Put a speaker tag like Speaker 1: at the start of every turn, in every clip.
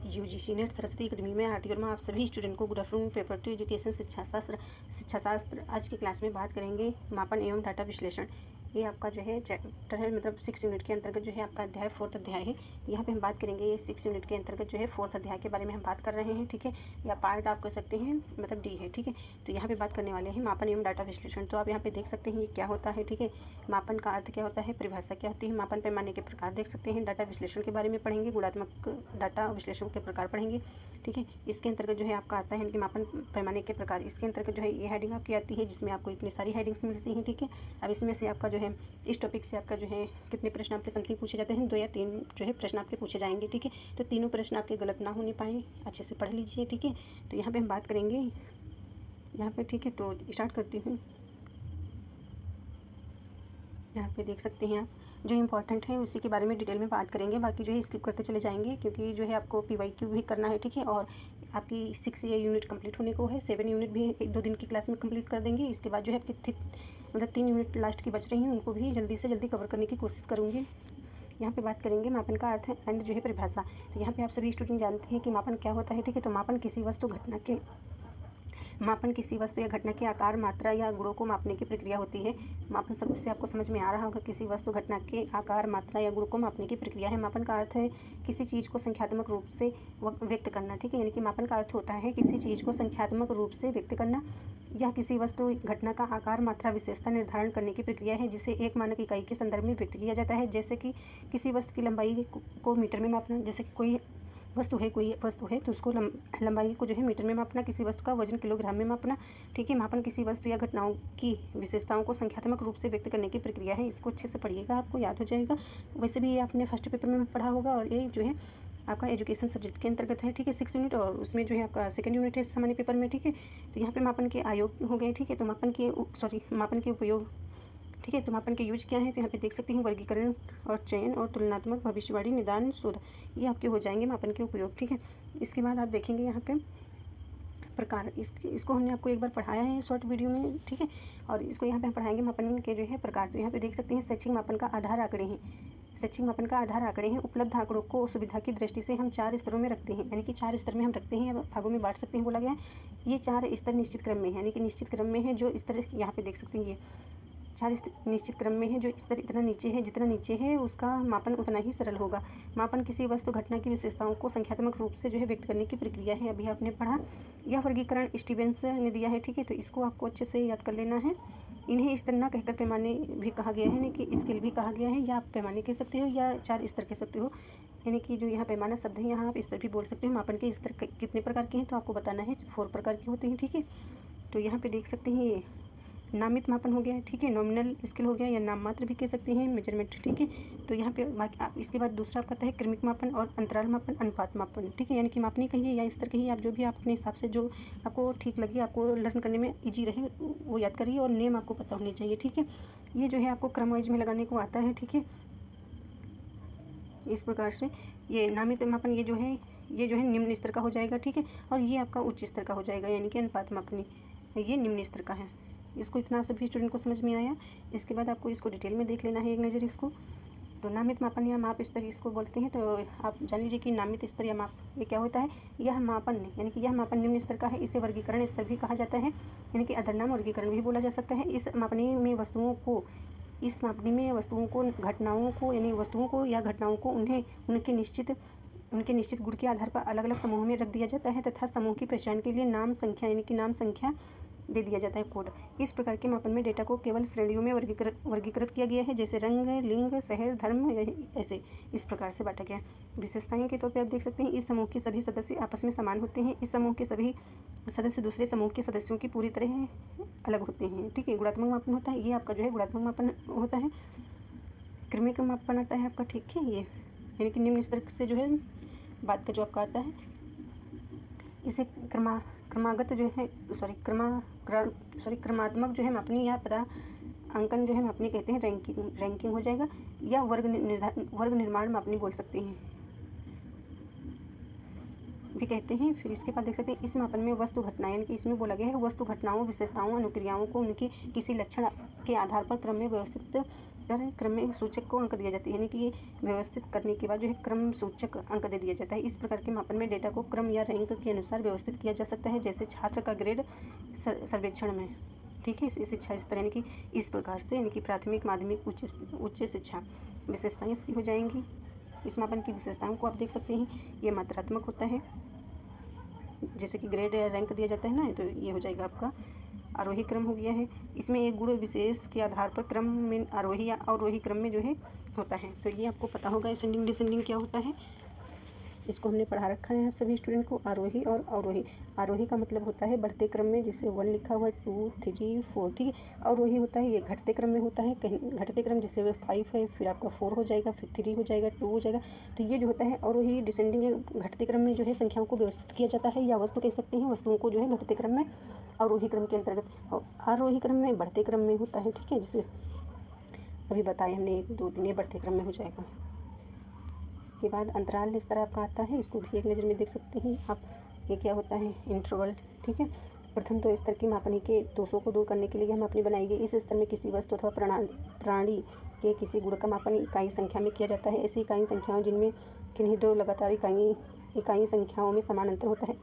Speaker 1: UGC net Saraswati academy में आरती वर्मा आप सभी स्टूडेंट को गुड आफ्टरनून। पेपर 2 एजुकेशन शिक्षा शास्त्र आज की क्लास में बात करेंगे मापन एवं डाटा विश्लेषण। ये आपका जो है चैप्टर है, मतलब 6 यूनिट के अंतर्गत जो है आपका अध्याय 4th अध्याय है। यहाँ पे हम बात करेंगे ये 6 यूनिट के अंतर्गत जो है 4th अध्याय के बारे में हम बात कर रहे हैं, ठीक है, या पार्ट आप कह सकते हैं, मतलब डी है, ठीक है। तो यहाँ पे बात करने वाले हैं मापन एवं डाटा विश्लेषण। तो आप यहाँ पे देख सकते हैं ये क्या होता है, ठीक है, मापन का अर्थ क्या होता है, परिभाषा क्या होती है, मापन पैमाने के प्रकार देख सकते हैं, डाटा विश्लेषण के बारे में पढ़ेंगे, गुणात्मक डाटा विश्लेषण के प्रकार पढ़ेंगे, ठीक है। इसके अंतर्गत जो है आपका आता है कि मापन पैमाने के प्रकार। इसके अंतर्गत जो है ये हेडिंग आपकी आती है जिसमें आपको इतनी सारी हेडिंग्स मिलती हैं, ठीक है। अब इसमें से आपका जो है इस टॉपिक से आपका जो है कितने प्रश्न आपके समथिंग पूछे जाते हैं, 2 या 3 जो है प्रश्न आपके पूछे जाएंगे, ठीक है। तो तीनों प्रश्न आपके गलत ना होने पाए, अच्छे से पढ़ लीजिए, ठीक है। तो यहाँ पे हम बात करेंगे यहाँ पे, ठीक है। तो स्टार्ट करती हूँ। यहाँ पे देख सकते हैं आप जो इम्पोर्टेंट है उसी के बारे में डिटेल में बात करेंगे, बाकी जो है स्किप करते चले जाएंगे क्योंकि जो है आपको PYQ भी करना है, ठीक है। और आपकी 6 यूनिट कंप्लीट होने को है, 7 यूनिट भी 1-2 दिन की क्लास में कंप्लीट कर देंगे। इसके बाद जो है आपकी मतलब 3 यूनिट लास्ट की बच रही हैं, उनको भी जल्दी से जल्दी कवर करने की कोशिश करूँगी। यहाँ पे बात करेंगे मापन का अर्थ एंड जो है परिभाषा। तो यहाँ पे आप सभी स्टूडेंट जानते हैं कि मापन क्या होता है, ठीक है। तो मापन किसी वस्तु या घटना के आकार, मात्रा या गुणों को मापने की प्रक्रिया होती है। मापन शब्द से आपको समझ में आ रहा होगा, किसी वस्तु घटना के आकार, मात्रा या गुण को मापने की प्रक्रिया है। मापन का अर्थ है किसी चीज़ को संख्यात्मक रूप से व्यक्त करना, ठीक है। यानी कि मापन का अर्थ होता है किसी चीज़ को संख्यात्मक रूप से व्यक्त करना। यह किसी वस्तु घटना का आकार, मात्रा, विशेषता निर्धारण करने की प्रक्रिया है जिसे एक मानक इकाई के संदर्भ में व्यक्त किया जाता है। जैसे कि किसी वस्तु की लंबाई को मीटर में मापना, जैसे कि कोई वस्तु है तो उसको लंबाई को जो है मीटर में मापना, किसी वस्तु का वजन किलोग्राम में मापना, ठीक है। मापन किसी वस्तु या घटनाओं की विशेषताओं को संख्यात्मक रूप से व्यक्त करने की प्रक्रिया है। इसको अच्छे से पढ़िएगा, आपको याद हो जाएगा। वैसे भी ये आपने फर्स्ट पेपर में पढ़ा होगा और ये जो है आपका एजुकेशन सब्जेक्ट के अंतर्गत है, ठीक है, 6 यूनिट, और उसमें जो है आपका 2nd यूनिट है सामान्य पेपर में, ठीक है। तो यहाँ पे मापन के आयोग हो गए, ठीक है। तो मापन के उपयोग, ठीक है। तो मापन के यूज क्या है, तो यहाँ पे देख सकते हैं वर्गीकरण और चयन और तुलनात्मक, भविष्यवाणी, निदान, शोध, ये आपके हो जाएंगे मापन के उपयोग, ठीक है। इसके बाद आप देखेंगे यहाँ पे प्रकार। इसको हमने आपको एक बार पढ़ाया है शॉर्ट वीडियो में, ठीक है। और इसको यहाँ पे हम पढ़ाएंगे मापन के जो है प्रकार। तो यहाँ पे देख सकते हैं शैक्षिक मापन का आधार आंकड़े हैं। शैक्षिक मापन का आधार आंकड़े हैं। उपलब्ध आंकड़ों को सुविधा की दृष्टि से हम 4 स्तरों में रखते हैं, यानी कि 4 स्तर में हम रखते हैं, भागों में बांट सकते हैं, बोला गया है। ये 4 स्तर निश्चित क्रम में है, यानी कि निश्चित क्रम में है। जो स्तर यहाँ पे देख सकते हैं, ये 4 निश्चित क्रम में है। जो स्तर जितना नीचे है उसका मापन उतना ही सरल होगा। मापन किसी वस्तु घटना की विशेषताओं को संख्यात्मक रूप से जो है व्यक्त करने की प्रक्रिया है। अभी आपने पढ़ा। यह वर्गीकरण स्टीवेंस ने दिया है, ठीक है। तो इसको आपको अच्छे से याद कर लेना है। इन्हें स्तर ना कहकर पैमाने भी कहा गया है, यानी कि स्केल भी कहा गया है, या आप पैमाने कह सकते हो या 4 स्तर कह सकते हो। यानी कि जो यहाँ पैमाना शब्द है, यहाँ आप स्तर भी बोल सकते हो। मापन के स्तर कितने प्रकार के हैं तो आपको बताना है, 4 प्रकार के होते हैं, ठीक है। तो यहाँ पे देख सकते हैं ये नामित मापन हो गया है, ठीक है, नॉमिनल स्केल हो गया, या नाम मात्र भी कह सकते हैं, मेजरमेंट, ठीक है। तो यहाँ पे इसके बाद दूसरा आपका आता है क्रमिक मापन और अंतराल मापन, अनुपात मापन, ठीक है। यानी कि मापनी कहिए या स्तर कहिए, आप जो भी आप अपने हिसाब से जो आपको ठीक लगे, आपको लर्न करने में ईजी रहे वो याद करिए, और नेम आपको पता होनी चाहिए, ठीक है। ये जो है आपको क्रम वाइज में लगाने को आता है, ठीक है। इस प्रकार से ये नामित मापन ये जो है निम्न स्तर का हो जाएगा, ठीक है। और ये आपका उच्च स्तर का हो जाएगा, यानी कि अनुपात मापनी ये निम्न स्तर का है। इसको इतना आप सभी स्टूडेंट को समझ में आया। इसके बाद आपको इसको डिटेल में देख लेना है एक नज़र इसको। तो नामित मापन या माप स्तर इसको बोलते हैं। तो आप जान लीजिए कि नामित स्तर या माप ये क्या होता है। यह मापन यानी कि यह मापन निम्न स्तर का है। इसे वर्गीकरण स्तर भी कहा जाता है, यानी कि अधरनाम वर्गीकरण भी बोला जा सकता है। इस मापनी में वस्तुओं को घटनाओं को, यानी वस्तुओं को या घटनाओं को उनके निश्चित गुण के आधार पर अलग अलग समूहों में रख दिया जाता है तथा समूह की पहचान के लिए नाम संख्या, यानी कि नाम संख्या दे दिया जाता है, कोड। इस प्रकार के मापन में डेटा को केवल श्रेणियों में वर्गीकृत किया गया है, जैसे रंग, लिंग, शहर, धर्म, ऐसे इस प्रकार से बांटा गया। विशेषताएं के तौर पे आप देख सकते हैं इस समूह के सभी सदस्य आपस में समान होते हैं। इस समूह के सभी सदस्य दूसरे समूह के सदस्यों की पूरी तरह अलग होते हैं, ठीक है। गुणात्मक मापन होता है, ये आपका जो है गुणात्मक मापन होता है। क्रमिक मापन आता है आपका, ठीक है, ये यानी कि निम्न स्तर से जो है बाद का जो आपका आता है, इसे क्रमात्मक जो है मापनी या पदा अंकन जो है मापनी कहते हैं। रैंकिंग हो जाएगा, या वर्ग निर्माण मापनी बोल सकते हैं। भी कहते हैं। फिर इसके बाद देख सकते हैं इस मापन में वस्तु घटनाएं, यानी कि इसमें बोला गया है वस्तु घटनाओं, विशेषताओं, अनुक्रियाओं को उनकी किसी लक्षण के आधार पर क्रम में व्यवस्थित कर क्रम में सूचक को अंक दिया जाता है, यानी कि व्यवस्थित करने के बाद जो है क्रम सूचक अंक दे दिया जाता है। इस प्रकार के मापन में डेटा को क्रम या रैंक के अनुसार व्यवस्थित किया जा सकता है, जैसे छात्र का ग्रेड सर्वेक्षण में। ठीक है, शिक्षा स्तर यानी कि इस प्रकार से, यानी कि प्राथमिक, माध्यमिक, उच्च शिक्षा विशेषताएं इसकी हो जाएंगी। इस मापन की विशेषताओं को आप देख सकते हैं, ये मात्रात्मक होता है, जैसे कि ग्रेड या रैंक दिया जाता है ना, तो ये हो जाएगा आपका आरोही क्रम हो गया है। इसमें एक गुण विशेष के आधार पर क्रम में आरोही या अवरोही क्रम में जो है होता है। तो ये आपको पता होगा असेंडिंग डिसेंडिंग क्या होता है, इसको हमने पढ़ा रखा है आप सभी स्टूडेंट को। आरोही और अवरोही, आरोही का मतलब होता है बढ़ते क्रम में, जैसे 1 लिखा हुआ है, 2 3 4, ठीक है। अवरोही होता है ये घटते क्रम में होता है, कहीं घटते क्रम जैसे 5 है, फिर आपका 4 हो जाएगा, फिर 3 हो जाएगा, 2 हो जाएगा। तो ये जो होता है अवरोही डिसेंडिंग, घटते क्रम में जो है संख्याओं को व्यवस्थित किया जाता है, या वस्तु कह सकते हैं वस्तुओं को जो है घटते क्रम में, अवरोही क्रम के अंतर्गत। और आरोही क्रम में बढ़ते क्रम में होता है, ठीक है, जैसे अभी बताया हमने 1 2 3, ये बढ़ते क्रम में हो जाएगा। इसके बाद अंतराल स्तर आपका आता है, इसको भी एक नज़र में देख सकते हैं आप। ये क्या होता है, इंटरवल, ठीक है। प्रथम तो स्तर की मापनी के दोषों को दूर करने के लिए हम अपनी बनाई गई इस स्तर में किसी वस्तु अथवा प्राणी के किसी गुण का मापन इकाई संख्या में किया जाता है। ऐसी इकाई संख्याओं जिनमें किन्हीं दो लगातार इकाई संख्याओं में समान अंतर होता है।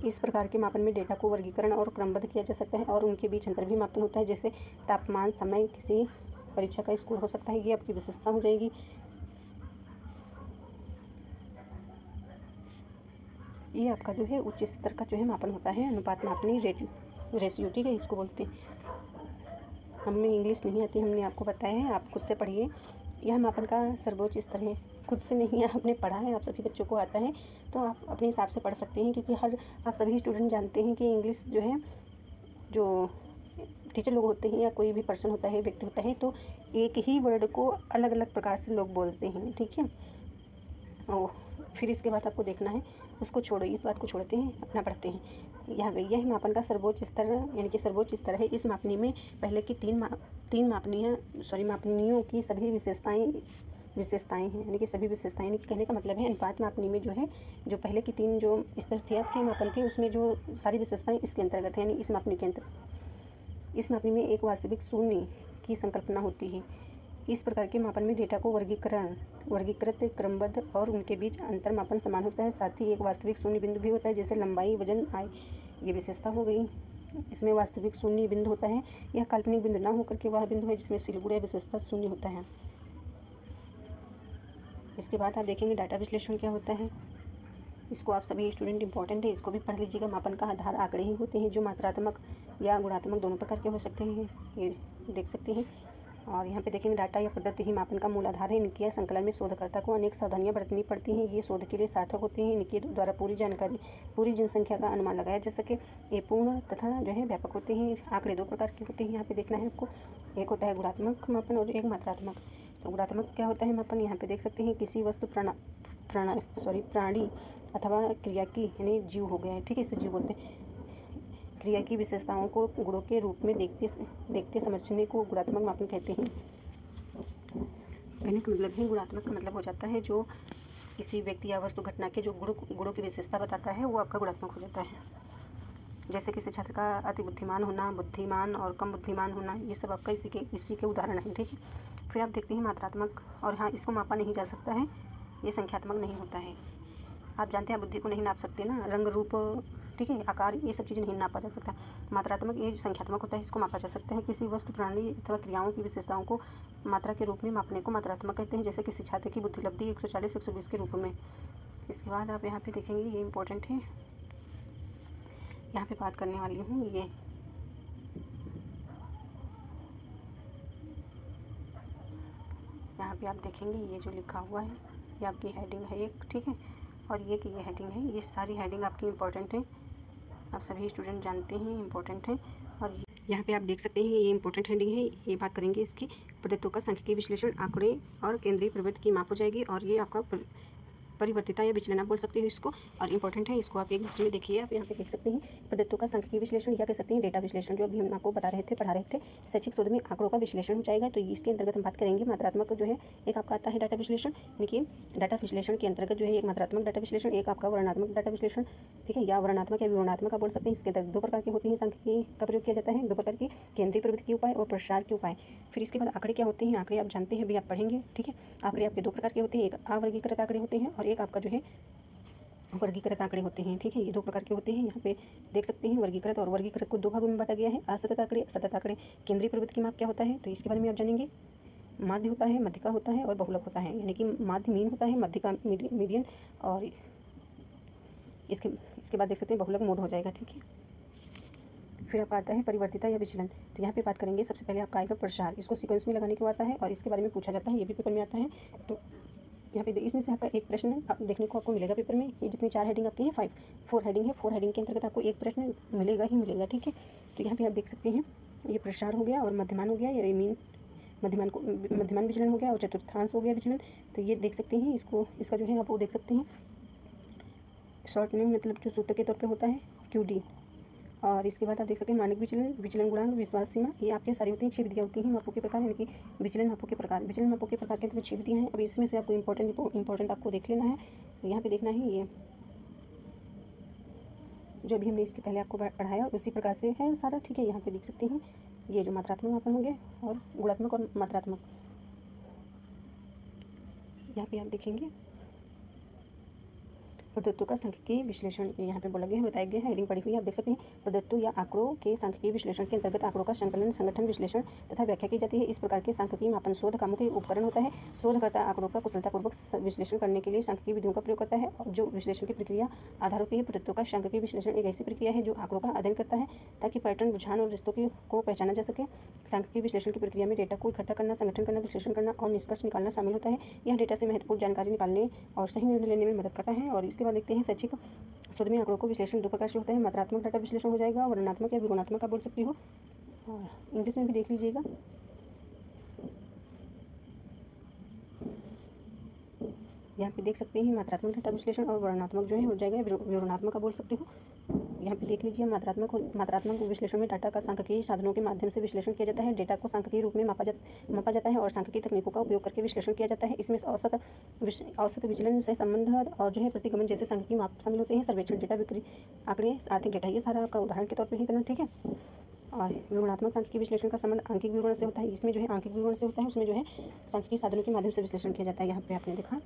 Speaker 1: इस प्रकार के मापन में डेटा को वर्गीकरण और क्रमबद्ध किया जा सकता है, और उनके बीच अंतर भी मापन होता है, जैसे तापमान, समय, किसी परीक्षा का स्कोर हो सकता है। ये आपकी विशेषता हो जाएगी। ये आपका जो है उच्च स्तर का जो है मापन होता है, अनुपात मापनी रेशियो, ठीक है, इसको बोलते हैं। हमें इंग्लिश नहीं आती, हमने आपको बताया है, आप खुद से पढ़िए। यह मापन का सर्वोच्च स्तर है, खुद से नहीं आपने पढ़ा है, आप सभी बच्चों को आता है, तो आप अपने हिसाब से पढ़ सकते हैं, क्योंकि आप सभी स्टूडेंट जानते हैं कि इंग्लिश जो है, जो टीचर लोग होते हैं या कोई भी पर्सन होता है, व्यक्ति होता है, तो एक ही वर्ड को अलग अलग प्रकार से लोग बोलते हैं, ठीक है। और फिर इसके बाद आपको देखना है, उसको छोड़ो, इस बात को छोड़ते हैं, अपना पढ़ते हैं। यहाँ पे यह मापन का सर्वोच्च स्तर यानी कि सर्वोच्च स्तर है। इस मापनी में पहले की तीन मापनियों की सभी विशेषताएं हैं, यानी कि सभी विशेषताएं, यानी कि कहने का मतलब है अनुपात मापनी में जो है, जो पहले की 3 जो स्तर थे आपके मापन थे, उसमें जो सारी विशेषताएं इसके अंतर्गत है, यानी इस मापनी के अंतर्गत। इस मापनी में एक वास्तविक शून्य की संकल्पना होती है। इस प्रकार के मापन में डेटा को वर्गीकृत, क्रमबद्ध और उनके बीच अंतर मापन समान होता है। साथ ही एक वास्तविक शून्य बिंदु भी होता है, जैसे लंबाई, वजन, आय, ये विशेषता हो गई। इसमें वास्तविक शून्य बिंदु होता है, यह काल्पनिक बिंदु ना होकर के वह बिंदु है जिसमें सिलगुड़ या विशेषता शून्य होता है। इसके बाद आप देखेंगे डाटा विश्लेषण क्या होता है। इसको आप सभी स्टूडेंट इंपॉर्टेंट है, इसको भी पढ़ लीजिएगा। मापन का आधार आंकड़े ही होते हैं, जो मात्रात्मक या गुणात्मक दोनों प्रकार के हो सकते हैं, ये देख सकते हैं। और यहाँ पे देखेंगे डाटा या पद्धति ही मापन का मूल आधार है। इनके संकलन में शोधकर्ता को अनेक सावधानियां बरतनी पड़ती हैं, ये शोध के लिए सार्थक होते हैं। इनके द्वारा पूरी जनसंख्या का अनुमान लगाया जा सके। ये पूर्ण तथा जो है व्यापक होते हैं। आंकड़े 2 प्रकार के होते हैं, यहाँ पे देखना है आपको। एक होता है गुणात्मक मापन और एक मात्रात्मक। तो गुणात्मक क्या होता है मापन, यहाँ पे देख सकते हैं, किसी वस्तु प्राणी अथवा क्रिया की, यानी जीव हो गया है, ठीक है, इसे जीव बोलते हैं, क्रिया की विशेषताओं को गुणों के रूप में देखते समझने को गुणात्मक मापन कहते हैं। कहने का मतलब है, गुणात्मक का मतलब हो जाता है जो किसी व्यक्ति या वस्तु घटना के जो गुणों की विशेषता बताता है, वो आपका गुणात्मक हो जाता है। जैसे किसी छात्र का अति बुद्धिमान होना, बुद्धिमान और कम बुद्धिमान होना, ये सब आपका इसी के उदाहरण हैं, ठीक है। फिर आप देखते हैं मात्रात्मक, और हाँ, इसको मापा नहीं जा सकता है, ये संख्यात्मक नहीं होता है। आप जानते हैं बुद्धि को नहीं नाप सकते ना, रंग रूप, ठीक है, आकार, ये सब चीज़ें नहीं नापा जा सकता। मात्रात्मक ये संख्यात्मक होता है, इसको मापा जा सकता है। किसी वस्तु, प्राणी अथवा क्रियाओं की विशेषताओं को मात्रा के रूप में मापने को मात्रात्मक कहते हैं, जैसे किसी छात्र की बुद्धिलब्धि 140 120 के रूप में। इसके बाद आप यहाँ पे देखेंगे, ये इंपॉर्टेंट है, यहाँ पे बात करने वाली हूँ। ये यहाँ पे आप देखेंगे, ये जो लिखा हुआ है, ये आपकी हेडिंग है एक, ठीक है, और ये कि ये हेडिंग है। ये सारी हेडिंग आपकी इंपॉर्टेंट है, आप सभी स्टूडेंट जानते हैं इंपॉर्टेंट है। और यहाँ पे आप देख सकते हैं, ये इंपॉर्टेंट हेडिंग है, ये बात करेंगे इसकी। पद्धतियों का सांख्यिकीय विश्लेषण, आंकड़े और केंद्रीय प्रवृत्ति की माप हो जाएगी। और ये आपका परिवर्तिता या विचलन आप बोल सकते हो इसको, और इंपॉर्टेंट है, इसको आप एक दूसरे में देखिए। आप यहाँ पे देख सकते हैं प्रदत्तों का सांख्यिकीय विश्लेषण या कह सकते हैं डेटा विश्लेषण, जो अभी हम आपको बता रहे थे, पढ़ा रहे थे। शैक्षिक शोध में आंकड़ों का विश्लेषण हो जाएगा। तो इसके अंतर्गत हम बात करेंगे मात्रात्मक जो है, एक आपका आता है डाटा विश्लेषण, यानी कि डाटा विश्लेषण के अंतर्गत जो है एक मात्रात्मक डाटा विश्लेषण, एक आपका वर्णनात्मक डाटा विश्लेषण, ठीक है, या वर्णनात्मक या विवरणात्मक आप बोल सकते हैं। इसके अंतर्गत दो प्रकार के होते हैं, सांख्यिकी का प्रयोग किया जाता है, दो प्रकार के, केंद्रीय प्रवृत्ति के उपाय और प्रसार के उपाय। फिर इसके बाद आंकड़े क्या होते हैं, आंकड़े आप जानते हैं, अभी आप पढ़ेंगे, ठीक है। आंकड़े आपके दो प्रकार के होते हैं, एक अवर्गीकृत आंकड़े होते हैं और एक आपका जो है वर्गीकृत आंकड़े होते हैं, ठीक है। ये दो प्रकार के होते हैं, यहाँ पे देख सकते हैं वर्गीकृत, और वर्गीकृत को दो भागों में बांटा गया है, असतत आंकड़े, सतत आंकड़े। केंद्रीय प्रवृत्ति की माप क्या होता है, तो इसके बारे में आप जानेंगे। माध्य होता है, मध्यिका होता है और बहुलक होता है, यानी कि माध्य मीन होता है, मध्यिका मीडियन, और इसके बाद देख सकते हैं बहुलक मोड हो जाएगा, ठीक है। फिर आपका आता है परिवर्तिता या विचलन। तो यहाँ पे बात करेंगे, सबसे पहले आपका आएगा प्रसार, इसको सीक्वेंस में लगाने को आता है और इसके बारे में पूछा जाता है, ये भी पेपर में आता है। तो यहाँ पे इसमें से आपका एक प्रश्न आप देखने को आपको मिलेगा पेपर में। ये जितनी 4 हेडिंग आपकी है, 4 हेडिंग है, 4 हेडिंग के अंतर्गत आपको एक प्रश्न मिलेगा ही मिलेगा, ठीक है। तो यहाँ पे आप देख सकते हैं ये प्रसार हो गया और मध्यमान हो गया, या मीन मध्यमान विचलन हो गया और चतुर्थांश हो गया विचलन। तो ये देख सकते हैं, इसको इसका जो है आप वो देख सकते हैं, शॉर्ट नेम मतलब जो सूत्र के तौर पे होता है QD। और इसके बाद आप देख सकते हैं मानक विचलन, विचलन गुणांक, विश्वास सीमा, ये आपके सारी होती हैं। 6 विधियाँ होती हैं मापों के प्रकार, यानी कि विचलन मापों के प्रकार। विचलन मापों के प्रकार के अंतर्गत 6 विधियाँ हैं। अब इसमें से आपको इंपॉर्टेंट आपको देख लेना है। यहाँ पे देखना है, ये जो भी हमने इसके पहले आपको पढ़ाया उसी प्रकार से है सारा, ठीक है। यहाँ पे देख सकते हैं ये जो मात्रात्मक मापन होंगे और गुणात्मक और मात्रात्मक, यहाँ पे आप देखेंगे प्रदत्तों का सांख्यिकीय विश्लेषण यहाँ पे बोला गया है, बताया गया है, हेडिंग पढ़ी हुई है, आप देख सकते हैं। प्रदत्तों या आंकड़ों के सांख्यिकीय विश्लेषण के अंतर्गत आंकड़ों का संकलन, संगठन, विश्लेषण तथा व्याख्या की जाती है। इस प्रकार के सांख्यिकीय मापन शोध का मुख्य उपकरण होता है। शोधकर्ता आंकड़ों का कुशलतापूर्वक विश्लेषण करने के लिए सांख्यिकीय विधियों का प्रयोग करता है, जो विश्लेषण की प्रक्रिया आधार होती है। प्रदत्तों का सांख्यिकीय विश्लेषण एक ऐसी प्रक्रिया है जो आंकड़ों का अध्ययन करता है ताकि पैटर्न, रुझान और रिश्तों को पहचाना जा सके। सांख्यिकीय विश्लेषण की प्रक्रिया में डेटा को इकट्ठा करना, संगठन करना, विश्लेषण करना और निष्कर्ष निकालना शामिल होता है। यह डेटा से महत्वपूर्ण जानकारी निकालने और सही निर्णय लेने में मदद करता है। और इसके बाद देखते हैं शैक्षिक शोध में आंकड़ों को विश्लेषण दो प्रकार से होता है, मात्रात्मक डाटा विश्लेषण हो जाएगा, वर्णनात्मक या विवरणात्मक आप बोल सकती हो, और इंग्लिश में भी देख लीजिएगा। यहाँ पे देख सकते हैं मात्रात्मक डाटा विश्लेषण और वर्णनात्मक जो है हो जाएगा, विवरणात्मक आप बोल सकते हो। यहाँ पे देख लीजिए मात्रात्मक विश्लेषण में डाटा का सांख्यिकीय साधनों के माध्यम से विश्लेषण किया जाता है। डेटा को सांख्यिकीय रूप में मापा जाता है और सांख्यिकीय तकनीकों का उपयोग करके विश्लेषण किया जाता है। इसमें औसत विचलन से संबंध और जो है प्रतिगमन जैसे सांख्यिकीय माप शामिल होते हैं। सर्वेक्षण डेटा, बिक्री आंकड़े, आर्थिक डेटा, ये सारा आपका उदाहरण के तौर पर ही करना, ठीक है। और विवरणात्मक सांख्यिकीय विश्लेषण का संबंध आंकिक विवरण से होता है। इसमें जो है आंकिक विवरण से होता है, उसमें जो है सांख्यिकीय साधनों के माध्यम से विश्लेषण किया जाता है। यहाँ पे आपने देखा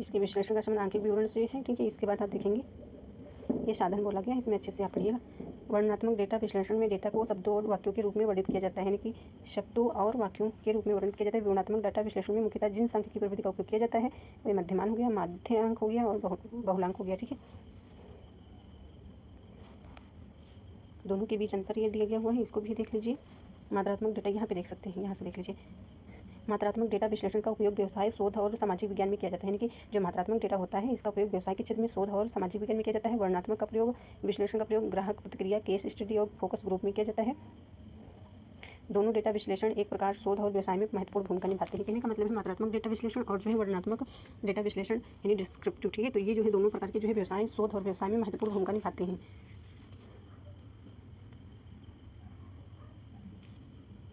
Speaker 1: इसके विश्लेषण का संबंध आंकिक विवरण से है, ठीक है। इसके बाद आप देखेंगे ये साधन बोला गया है, इसमें अच्छे से आप पढ़िएगा। वर्णनात्मक डेटा विश्लेषण में डेटा को शब्दों और वाक्यों के रूप में वर्णित किया जाता है, यानी कि शब्दों और वाक्यों के रूप में वर्णित किया जाता है। विवरणात्मक डाटा विश्लेषण में मुख्यतः जिन सांख्यिकीय प्रविधि का उपयोग किया जाता है वह मध्यमान हो गया, माध्यांक हो गया और बहुलांक हो गया, ठीक है। दोनों के बीच अंतर ये दिया गया हुआ है, इसको भी देख लीजिए। मात्रात्मक डेटा यहाँ पे देख सकते हैं, यहाँ से देख लीजिए। मात्रात्मक डेटा विश्लेषण का उपयोग व्यवसाय, शोध और सामाजिक विज्ञान में किया जाता है, यानी कि जो मात्रात्मक डेटा होता है इसका उपयोग व्यवसाय के क्षेत्र में, शोध और सामाजिक विज्ञान में किया जाता है। वर्णनात्मक का प्रयोग, विश्लेषण का प्रयोग ग्राहक प्रतिक्रिया, केस स्टडी और फोकस ग्रुप में किया जाता है। दोनों डेटा विश्लेषण एक प्रकार शोध और व्यवसाय में महत्वपूर्ण भूमिका निभाते हैं। कहने का मतलब है मात्रात्मक डेटा विश्लेषण और जो है वर्णनात्मक डेटा विश्लेषण यानी डिस्क्रिप्टिव, ठीक है। तो ये जो है दोनों प्रकार के जो है व्यवसाय, शोध और व्यवसाय में महत्वपूर्ण भूमिका निभाते हैं।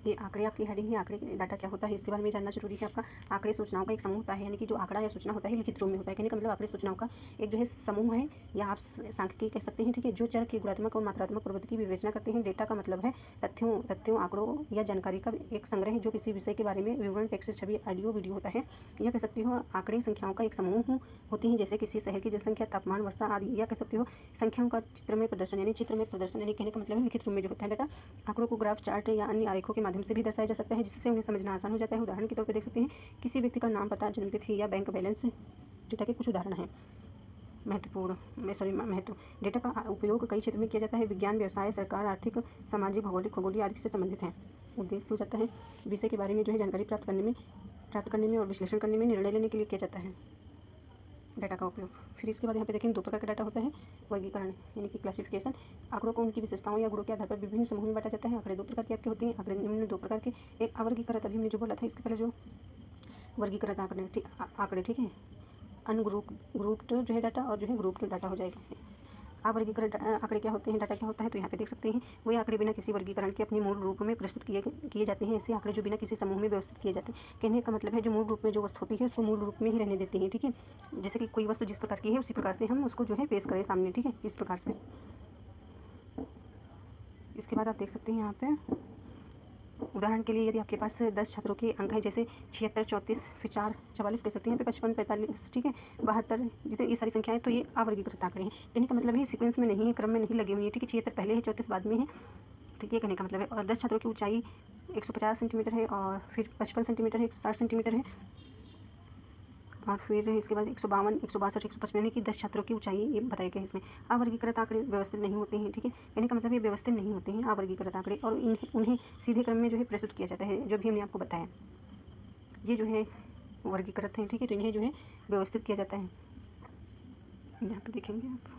Speaker 1: ये आंकड़े आपकी हेडिंग है, आंकड़े डाटा क्या होता है इसके बारे में जानना जरूरी है आपका। आंकड़े सूचनाओं का एक समूह होता है, यानी कि जो आंकड़ा या सूचना होता है लिखित रूप में होता है। कहने का मतलब आंकड़े सूचनाओं का एक जो है समूह है, या आप सांख्यिकी कह सकते हैं, ठीक है, जो चर की गुणात्मक और मात्रात्मक प्रवृत्ति की विवेचना करते हैं। डेटा का मतलब है तथ्यों, आंकड़ों या जानकारी का एक संग्रह जो किसी विषय के बारे में विवरण, टेक्स्ट, छवि, ऑडियो, वीडियो होता है। यह कह सकती हो आंकड़े संख्याओं का एक समूह होती हैं, जैसे किसी शहर की जनसंख्या, तापमान, वर्षा आदि। या कह सकती हो संख्याओं का चित्रमय प्रदर्शन, यानी कहने का मतलब है लिखित रूप में जो होता है डाटा। आंकड़ों को ग्राफ, चार्ट या अन्य आरेखों के माध्यम से भी दर्शाया जा सकता है, जिससे उन्हें समझना आसान हो जाता है। उदाहरण के तौर पर देख सकते हैं किसी व्यक्ति का नाम, पता, जन्मतिथि या बैंक बैलेंस डेटा के कुछ उदाहरण हैं। महत्व डेटा का उपयोग कई क्षेत्र में किया जाता है। विज्ञान, व्यवसाय, सरकार, आर्थिक, सामाजिक, भौगोलिक, खगोलीय आदि से संबंधित है। उद्देश्य हो जाता है विषय के बारे में जो है जानकारी प्राप्त करने में और विश्लेषण करने में, निर्णय लेने के लिए किया जाता है डाटा का उपयोग। फिर इसके बाद यहाँ पे देखें दो प्रकार का डाटा होता है। वर्गीकरण यानी कि क्लासिफिकेशन, आंकड़ों को उनकी विशेषताओं या गुणों के आधार पर विभिन्न समूहों में बांटा जाता है। आंकड़े दो प्रकार के आपके होते हैं। आंकड़े निम्न दो प्रकार के, एक अवर्गीकृत, अभी हमने जो बोला था इसके पहले जो वर्गीकृत आंकड़े ठीक है, ग्रुप्ड जो है डाटा और जो है ग्रुप्ड डाटा हो जाएगा। अवर्गीकृत आंकड़े क्या होते हैं, डाटा क्या होता है, तो यहाँ पे देख सकते हैं वही आंकड़े बिना किसी वर्गीकरण के अपने मूल रूप में प्रस्तुत किए जाते हैं। ऐसे आंकड़े जो बिना किसी समूह में व्यवस्थित किए जाते हैं। कहने का मतलब है जो मूल रूप में जो वस्तु होती है उसको मूल रूप में ही रहने देते हैं, ठीक है। जैसे कि कोई वस्तु जिस प्रकार की है उसी प्रकार से हम उसको जो है पेश करें सामने, ठीक है, इस प्रकार से। इसके बाद आप देख सकते हैं यहाँ पे उदाहरण के लिए यदि आपके पास 10 छात्रों के अंक हैं, जैसे 76, 34, फिर 4, 44 कह सकते हैं, यहाँ पे 55, 45, ठीक है, 72, जितने ये सारी संख्याएं, तो ये अवर्गीकृत आंकड़े हैं। कहने का मतलब है सीक्वेंस में नहीं है, क्रम में नहीं लगे हुए हैं, ठीक है। 76 पहले है, 34 बाद में है, ठीक है, कहने का मतलब है। और 10 छात्रों की ऊंचाई 150 सेंटीमीटर है, और फिर 55 सेंटीमीटर है, 160 सेंटीमीटर है, और फिर इसके बाद 152, 162, 155 यानी कि 10 छात्रों की ऊंचाई ये बताए गए हैं इसमें। अवर्गीकृत आंकड़े व्यवस्थित नहीं होते हैं, ठीक है। कहने का मतलब ये व्यवस्थित नहीं होते हैं अवर्गीकृत आंकड़े, और उन्हें सीधे क्रम में जो है प्रस्तुत किया जाता है, जो भी हमने आपको बताया। ये जो है वर्गीकृत हैं, ठीक है, तो इन्हें जो है व्यवस्थित किया जाता है। यहाँ पर देखेंगे आप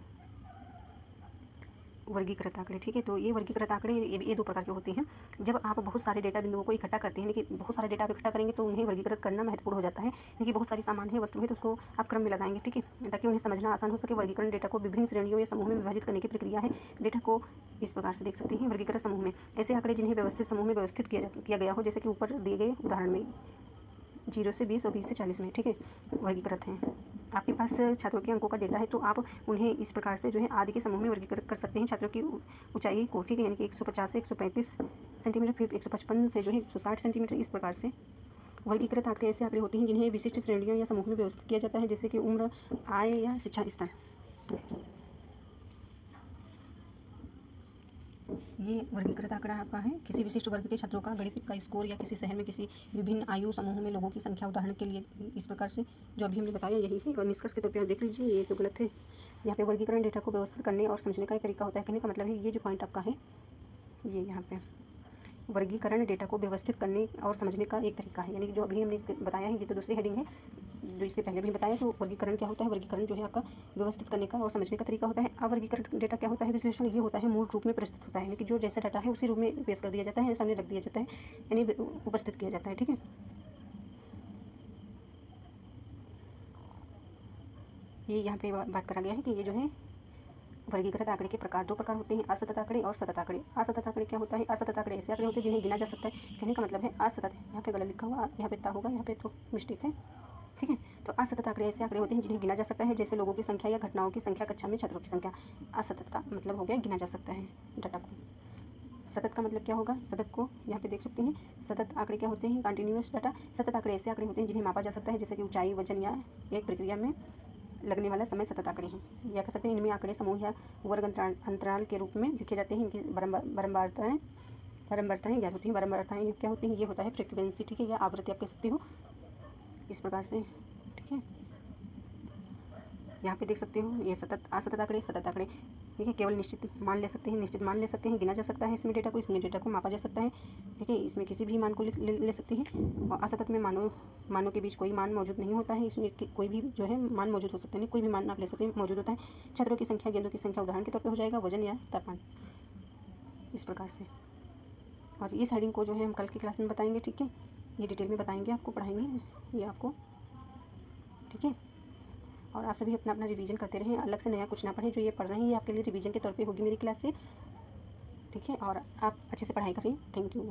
Speaker 1: वर्गीकृत आंकड़े, ठीक है। तो ये वर्गीकृत आंकड़े ये दो प्रकार के होते हैं। जब आप बहुत सारे डेटा बिंदुओं को इकट्ठा करते हैं, लेकिन बहुत सारे डेटा आप इकट्ठा करेंगे तो उन्हें वर्गीकृत करना महत्वपूर्ण हो जाता है, क्योंकि बहुत सारी सामान है, वस्तु है, तो उसको आप क्रम में लगाएंगे, ठीक है, ताकि उन्हें समझना आसान हो सके। वर्गीकरण डेटा को विभिन्न श्रेणियों या समूह में विभाजित करने की प्रक्रिया है। डेटा को इस प्रकार से देख सकते हैं वर्गीकृत समूह में ऐसे आंकड़े जिन्हें व्यवस्थित समूह में व्यवस्थित किया गया हो, जैसे कि ऊपर दिए गए उदाहरण में 0 से 20 और 20 से 40 में, ठीक है, वर्गीकृत हैं। आपके पास छात्रों के अंकों का डेटा है, तो आप उन्हें इस प्रकार से जो है आदि के समूह में वर्गीकृत कर सकते हैं। छात्रों की ऊंचाई को, ठीक है, यानी कि 150 से 135 सेंटीमीटर, फिर 155 से जो है 160 सेंटीमीटर, इस प्रकार से। वर्गीकृत आंकड़े ऐसे आंकड़े होते हैं जिन्हें विशिष्ट श्रेणियों या समूह में व्यवस्थित किया जाता है, जैसे कि उम्र, आय या शिक्षा स्तर। ये वर्गीकृत आंकड़ा आपका है किसी विशिष्ट वर्ग के छात्रों का गणित का स्कोर, या किसी शहर में किसी विभिन्न आयु समूह में लोगों की संख्या। उदाहरण के लिए इस प्रकार से जो अभी हमने बताया यही है। और निष्कर्ष के तौर पर देख लीजिए, ये तो गलत है। यहाँ पे वर्गीकरण डेटा को व्यवस्थित करने और समझने का एक तरीका होता है। कहने का मतलब है ये जो पॉइंट आपका है, ये यहाँ पे वर्गीकरण डेटा को व्यवस्थित करने और समझने का एक तरीका है, यानी कि जो अभी हमने इसके बताया है, ये तो दूसरी हेडिंग है। जो इसके पहले भी बताया, तो वर्गीकरण क्या होता है, वर्गीकरण जो है आपका व्यवस्थित करने का और समझने का तरीका होता है। अवर्गीकरण डेटा क्या होता है, विश्लेषण ये होता है मूल रूप में प्रस्तुत होता है, यानी कि जो जैसा डाटा है उसी रूप में पेश कर दिया जाता है, सामने रख दिया जाता है, यानी उपस्थित किया जाता है, ठीक है। ये यहाँ पे बात करा गया है कि ये जो है वर्गीकृत आंकड़े के प्रकार, दो प्रकार होते हैं, असतत आंकड़े और सतत आंकड़े। असतत आंकड़े क्या होता है, असतत आंकड़े ऐसे आंकड़े होते हैं जिन्हें गिना जा सकता है। कहने का मतलब है असतत, यहाँ पे गलत लिखा हुआ, यहाँ पे ता होगा, यहाँ पे तो मिस्टेक है, ठीक है। तो असतत आंकड़े ऐसे आंकड़े होते हैं जिन्हें गिना जा सकता है, जैसे लोगों की संख्या या घटनाओं की संख्या, कक्षा में छात्रों की संख्या। असतत का मतलब हो गया गिना जा सकता है डाटा को। सतत का मतलब क्या होगा, सतत को यहाँ पे देख सकते हैं। सतत आंकड़े क्या होते हैं, कंटिन्यूअस डाटा। सतत आंकड़े ऐसे आंकड़े होते हैं जिन्हें मापा जा सकता है, जैसे कि ऊंचाई, वजन या एक प्रक्रिया में लगने वाला समय सतत आंकड़े हैं। या कह सकते हैं इनमें आंकड़े समूह या वर्ग अंतराल के रूप में लिखे जाते हैं। इनकी बारंबारताएं ज्ञात होती हैं। बारंबारताएं क्या होती हैं, ये होता है फ्रिक्वेंसी, ठीक है, या आवृत्ति आप कह सकते हो, इस प्रकार से, ठीक है। यहाँ पे देख सकते हो ये सतत, असतत आंकड़े, सतत आंकड़े, ठीक है। केवल निश्चित मान ले सकते हैं, गिना जा सकता है इसमें डेटा को, इसमें डेटा को मापा जा सकता है, ठीक है। इसमें किसी भी मान को ले सकते हैं। और असतत में मानों के बीच कोई मान मौजूद नहीं होता है, इसमें कोई भी जो है मान मौजूद हो सकते हैं, कोई भी मान आप ले सकते हैं मौजूद होता है। छात्रों की संख्या, गेंदों की संख्या उदाहरण के तौर पर हो जाएगा, वजन या तापमान, इस प्रकार से। और इस हेडिंग को जो है हम कल की क्लास में बताएंगे, ठीक है, ये डिटेल में बताएंगे, आपको पढ़ाएंगे ये आपको, ठीक है। और आप सभी अपना अपना रिवीजन करते रहें, अलग से नया कुछ ना पढ़ें। जो ये पढ़ रहे हैं ये आपके लिए रिवीजन के तौर पे होगी मेरी क्लास से, ठीक है। और आप अच्छे से पढ़ाई करें। Thank you.